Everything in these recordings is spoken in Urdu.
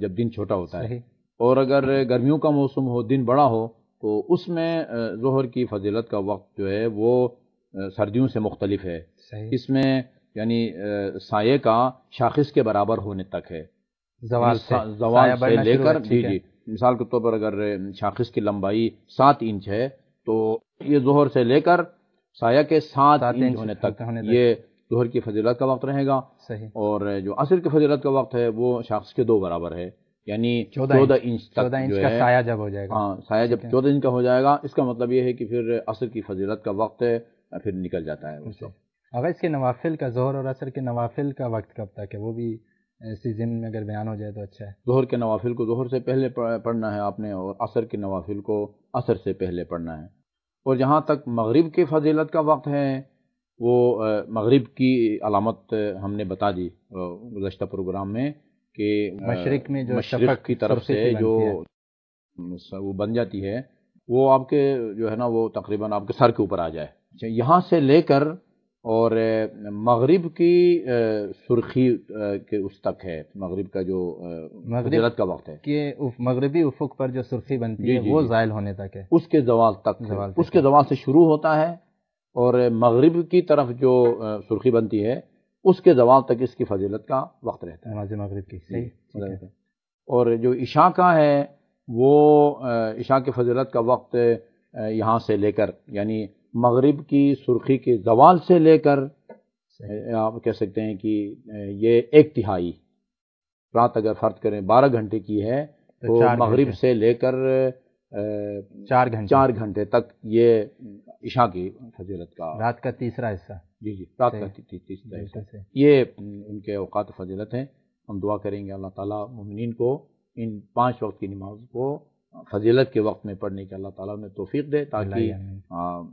جب دن چھوٹا ہوتا ہے، اور اگر گرمیوں کا موسم ہو، دن بڑا ہو، تو اس میں ظہر کی فضیلت کا وقت جو ہے وہ سردیوں سے مختلف ہے۔ اس میں یعنی سائے کا شاخص کے برابر ہونے تک ہے، زوال سے لے کر مثال کے طور پر اگر شاخص کی لمبائی 7 انچ ہے تو یہ ظہر سے لے کر سایہ کے 7 انچ ہونے تک یہ ظہر کی فضیلت کا وقت رہے گا۔ اور جو عصر کی فضیلت کا وقت ہے وہ شاخص کے 2 برابر ہے، یعنی 14 انچ تک جو ہے سایہ جب ہو جائے گا۔ ہاں، سایہ جب 14 انچ کا ہو جائے گا، اس کا مطلب یہ ہے کہ پھر عصر کی فضیلت کا وقت پھر نکل جاتا ہے۔ اگر اس کے نوافل کا، ظہر اور عصر کے نوافل کا وقت کب تک ہے، وہ بھی اسی ضمن میں اگر بیان ہو جائے تو اچھا ہے۔ ظہر کے نوافل کو ظہر سے پہلے پڑھنا ہے آپ نے، اور عصر کے نوافل کو عصر سے پہلے پڑھنا ہے۔ اور جہاں تک مغرب کی فضیلت کا وقت ہے، وہ مغرب کی علامت ہم نے بتا دی گزشتہ پروگرام میں کہ مشرق میں جو مشرق کی طرف سے جو وہ بن جاتی ہے، وہ آپ کے جو ہے نا وہ تقریباً آپ کے سر کے اوپر آ جائے، یہاں سے لے کر اور مغرب کی سرخی کے اس تک ہے، مغرب کا جو فضیلت کا وقت ہے کہ مغربی افق پر جو سرخی بنتی ہے وہ زائل ہونے تک ہے، اس کے زوال تک، اس کے زوال سے شروع ہوتا ہے، اور مغرب کی طرف جو سرخی بنتی ہے اس کے زوال تک اس کی فضیلت کا وقت رہتا ہے، نماز مغرب کی۔ صحیح۔ اور جو عشاء کا ہے وہ عشاء کی فضیلت کا وقت یہاں سے لے کر، یعنی مغرب کی سرخی کے زوال سے لے کر آپ کہہ سکتے ہیں کہ یہ 1/3 رات اگر فرض کریں 12 گھنٹے کی ہے تو مغرب سے لے کر 4 گھنٹے تک یہ عشاء کی فضیلت کا، رات کا تیسرا حصہ، جی رات کا تیسرا حصہ، یہ ان کے اوقات فضیلت ہیں۔ ہم دعا کریں گے اللہ تعالیٰ مومنین کو ان 5 وقت کی نماز کو فضیلت کے وقت میں پڑھنے کی اللہ تعالیٰ نے توفیق دے، تاکہ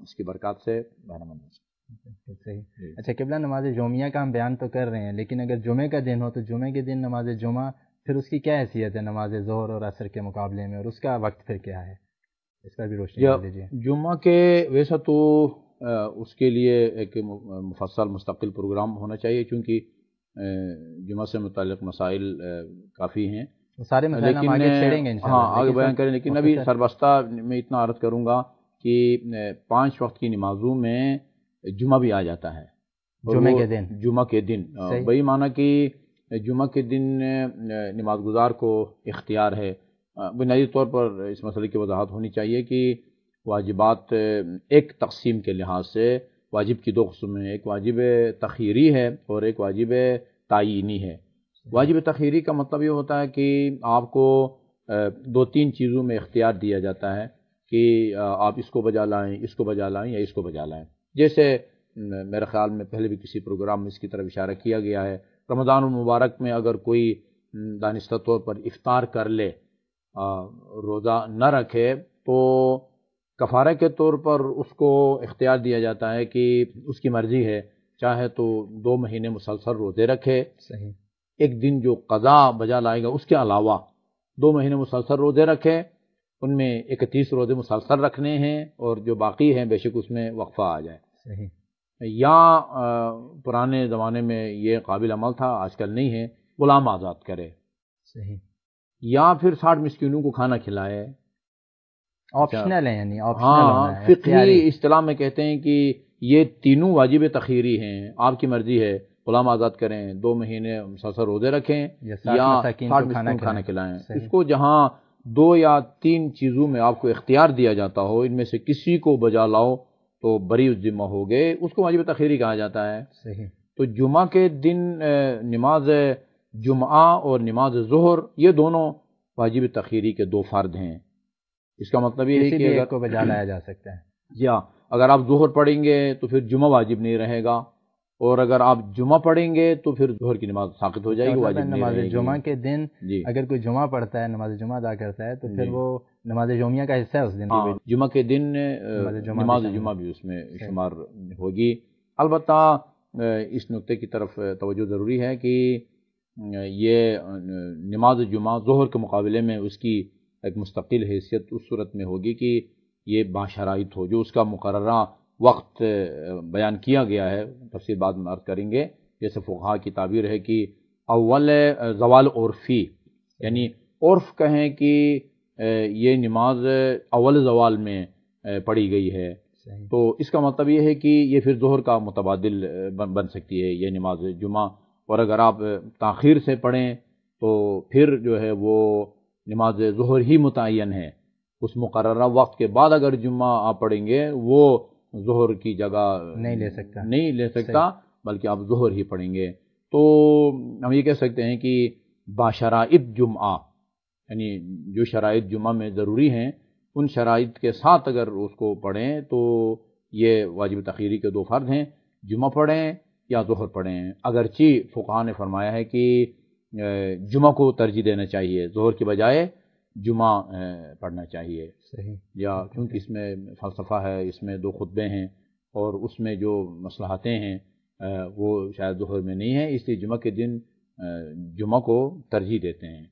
اس کی برکات سے بہرمند ہو سکے۔ صحیح۔ اچھا قبلہ، نماز جمعہ کا ہم بیان تو کر رہے ہیں، لیکن اگر جمعے کا دن ہو تو جمعے کے دن نماز جمعہ پھر اس کی کیا حیثیت ہے نماز ظہر اور عصر کے مقابلے میں، اور اس کا وقت پھر کیا ہے، اس پر بھی روشنی ڈال دیجیے۔ جمعہ کے ویسا تو اس کے لیے ایک مفصل مستقل پروگرام ہونا چاہیے، چونکہ جمعہ سے متعلق مسائل کافی ہیں، سارے مسائل ہم آگے چھیڑیں گے انشاءاللہ، ہاں آگے بیان کریں، لیکن ابھی سربستہ میں اتنا عرض کروں گا کہ 5 وقت کی نمازوں میں جمعہ بھی آ جاتا ہے، جمعہ کے دن بھائی معنی کہ جمعہ کے دن نماز گزار کو اختیار ہے۔ بنیادی طور پر اس مسئلے کی وضاحت ہونی چاہیے کہ واجبات ایک تقسیم کے لحاظ سے واجب کی 2 قسم ہیں، ایک واجب تخییری ہے اور ایک واجب تعیینی ہے۔ واجب تخییری کا مطلب یہ ہوتا ہے کہ آپ کو 2-3 چیزوں میں اختیار دیا جاتا ہے کہ آپ اس کو بجا لائیں، اس کو بجا لائیں یا اس کو بجا لائیں۔ جیسے میرے خیال میں پہلے بھی کسی پروگرام میں اس کی طرف اشارہ کیا گیا ہے، رمضان المبارک میں اگر کوئی دانستہ طور پر افطار کر لے، روزہ نہ رکھے، تو کفارہ کے طور پر اس کو اختیار دیا جاتا ہے کہ اس کی مرضی ہے، چاہے تو 2 مہینے مسلسل روزے رکھے، صحیح، ایک دن جو قضا بجا لائے گا اس کے علاوہ 2 مہینے مسلسل روزے رکھے، ان میں 31 روزے مسلسل رکھنے ہیں، اور جو باقی ہیں بے شک اس میں وقفہ آ جائے۔ صحیح۔ یا پرانے زمانے میں یہ قابل عمل تھا، آج کل نہیں ہے، غلام آزاد کرے، صحیح، یا پھر 60 مسکینوں کو کھانا کھلائے۔ آپشنل ہے، یعنی ہاں، فقہی اصطلاح میں کہتے ہیں کہ یہ تینوں واجب تخییری ہیں، آپ کی مرضی ہے، غلام آزاد کریں، 2 مہینے مسلسل روزے رکھیں، یا 60 مسکین کھانا کھلائیں۔ اس کو جہاں 2 یا 3 چیزوں میں آپ کو اختیار دیا جاتا ہو، ان میں سے کسی کو بجا لاؤ تو بری الذمہ ہو گئے، اس کو واجب تخییری کہا جاتا ہے۔ صحیح۔ تو جمعہ کے دن نماز جمعہ اور نماز ظہر یہ دونوں واجب تخییری کے 2 فرد ہیں۔ اس کا مطلب یہ ہے کہ اگر کو بجا لایا جا سکتا ہے، یا اگر آپ ظہر پڑھیں گے تو پھر جمعہ واجب نہیں رہے گا، اور اگر آپ جمعہ پڑھیں گے تو پھر ظہر کی نماز ساقط ہو جائے گی، واجب نہیں رہے گی۔ نماز جمعہ کے دن اگر کوئی جمعہ پڑھتا ہے، نماز جمعہ ادا کرتا ہے، تو پھر وہ نماز جمعہ کا حصہ ہے اس دن۔ جمعہ کے دن نماز جمعہ بھی اس میں شمار ہوگی۔ البتہ اس نقطے کی طرف توجہ ضروری ہے کہ یہ نماز جمعہ ظہر کے مقابلے میں اس کی ایک مستقل حیثیت اس صورت میں ہوگی کہ یہ باشرائط ہو، جو اس کا مقررہ وقت بیان کیا گیا ہے، تفصیل بعد میں عرض کریں گے۔ جیسے فقہا کی تعبیر ہے کہ اول زوال عرفی، یعنی عرف کہیں کہ یہ نماز اول زوال میں پڑھی گئی ہے تو اس کا مطلب یہ ہے کہ یہ پھر ظہر کا متبادل بن سکتی ہے یہ نماز جمعہ، اور اگر آپ تاخیر سے پڑھیں تو پھر جو ہے وہ نماز ظہر ہی متعین ہے، اس مقررہ وقت کے بعد اگر جمعہ آپ پڑھیں گے وہ ظہر کی جگہ نہیں لے سکتا بلکہ آپ ظہر ہی پڑھیں گے۔ تو ہم یہ کہہ سکتے ہیں کہ باشرائط جمعہ، یعنی جو شرائط جمعہ میں ضروری ہیں ان شرائط کے ساتھ اگر اس کو پڑھیں تو یہ واجب تخیری کے دو فرض ہیں، جمعہ پڑھیں یا ظہر پڑھیں، اگرچہ فقہاء نے فرمایا ہے کہ جمعہ کو ترجیح دینا چاہیے، ظہر کے بجائے جمعہ پڑھنا چاہیے۔ صحیح، یا کیونکہ اس میں فلسفہ ہے، اس میں دو خطبے ہیں اور اس میں جو مصلحتیں ہیں وہ شاید ظہر میں نہیں ہیں، اس لیے جمعہ کے دن جمعہ کو ترجیح دیتے ہیں۔